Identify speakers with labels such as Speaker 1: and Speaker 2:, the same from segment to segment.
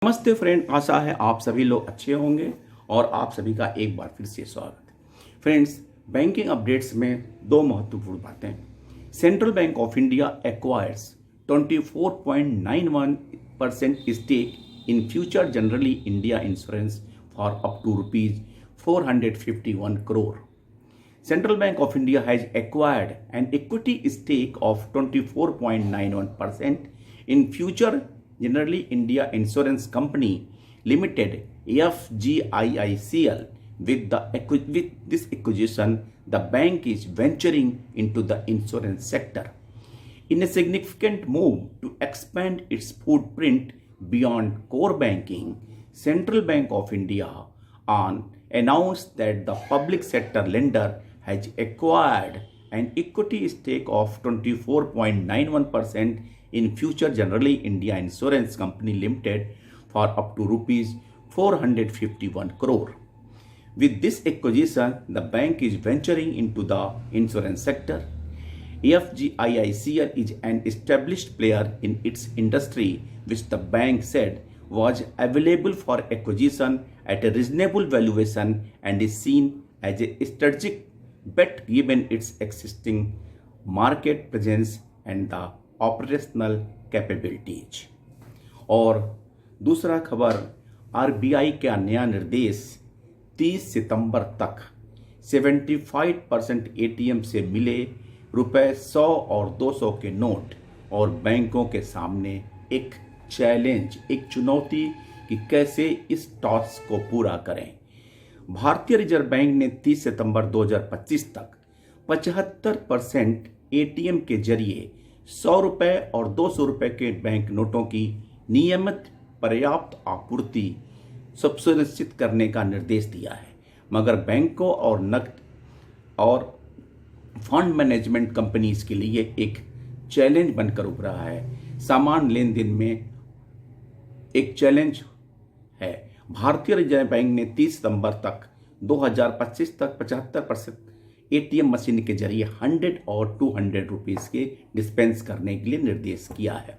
Speaker 1: नमस्ते फ्रेंड, आशा है आप सभी लोग अच्छे होंगे और आप सभी का एक बार फिर से स्वागत है। फ्रेंड्स, बैंकिंग अपडेट्स में दो महत्वपूर्ण बातें। Central Bank of India acquires 24.91% stake in Future Generali India insurance for up to ₹451 crore. Central Bank of India has acquired an equity stake of 24.91% in future Generally India Insurance Company Limited (FGIICL). With this acquisition, the bank is venturing into the insurance sector. In a significant move to expand its footprint beyond core banking, Central Bank of India announced that the public sector lender has acquired an equity stake of 24.91% in future Generally India Insurance Company Limited for up to ₹451 crore. With this acquisition, the bank is venturing into the insurance sector. FGIICL is an established player in its industry, which the bank said was available for acquisition at a reasonable valuation and is seen as a strategic bet given its existing market presence and the operational capabilities. और दूसरा खबर, RBI का नया निर्देश 30 सितंबर तक 75% ATM से मिले ₹100 और 200 के नोट और बैंकों के सामने एक चैलेंज, एक चुनौती कि कैसे इस टॉस को पूरा करें। भारतीय रिजर्व बैंक ने 30 सितंबर 2025 तक 75% एटीएम के जरिए ₹100 और ₹200 के बैंक नोटों की नियमित पर्याप्त आपूर्ति सुनिश्चित करने का निर्देश दिया है, मगर बैंकों और नकद और फंड मैनेजमेंट कंपनीज के लिए एक चैलेंज बनकर उभरा है। सामान्य लेन देन में एक चैलेंज है। भारतीय रिजर्व बैंक ने 30 सितंबर तक 2025 तक 75% एटीएम मशीन के जरिए 100 और 200 रुपीस के डिस्पेंस करने के लिए निर्देश किया है।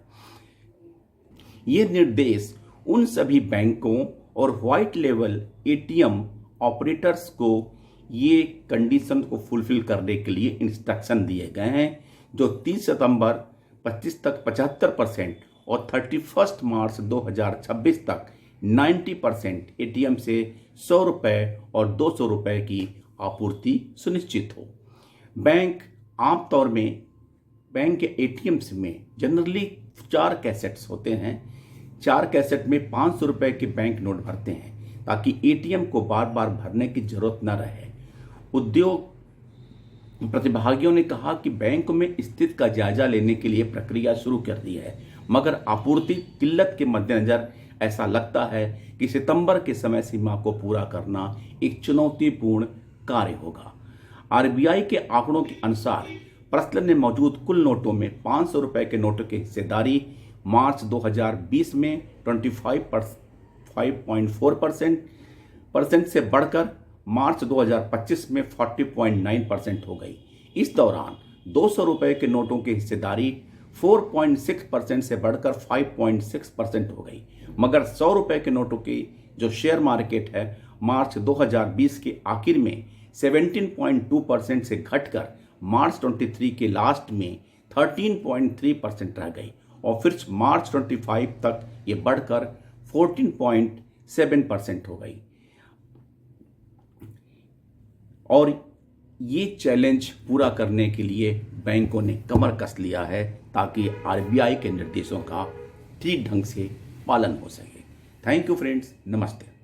Speaker 1: ये निर्देश उन सभी बैंकों और व्हाइट लेवल एटीएम ऑपरेटर्स को ये कंडीशन को फुलफिल करने के लिए इंस्ट्रक्शन दिए गए हैं, जो 30 सितंबर 25 तक 75% और 31 मार्च 2026 तक 90% एटीएम से ₹100 और ₹200 की आपूर्ति सुनिश्चित हो। बैंक आमतौर में बैंक के एटीएम्स में जनरली 4 कैसेट्स होते हैं। 4 कैसेट में ₹500 के बैंक नोट भरते हैं ताकि एटीएम को बार बार भरने की जरूरत न रहे। उद्योग प्रतिभागियों ने कहा कि बैंक में स्थिति का जायजा लेने के लिए प्रक्रिया शुरू कर दी है, मगर आपूर्ति किल्लत के मद्देनजर ऐसा लगता है कि सितंबर के समय सीमा को पूरा करना एक चुनौतीपूर्ण कार्य होगा। आरबीआई के आंकड़ों के अनुसार प्रचलन में मौजूद कुल नोटों में ₹500 के नोटों की हिस्सेदारी मार्च 2020 में 25.4% से बढ़कर मार्च 2025 में 40.9% हो गई। इस दौरान ₹200 के नोटों की हिस्सेदारी 4.6% से बढ़कर 5.6% हो गई, मगर ₹100 के नोटों की जो शेयर मार्केट है मार्च 2020 के आखिर में 17.2% से घटकर मार्च 23 के लास्ट में 13.3% रह गई और फिर मार्च 25 तक ये बढ़कर 14.7% हो गई। और ये चैलेंज पूरा करने के लिए बैंकों ने कमर कस लिया है ताकि आरबीआई के निर्देशों का ठीक ढंग से पालन हो सके। थैंक यू फ्रेंड्स, नमस्ते।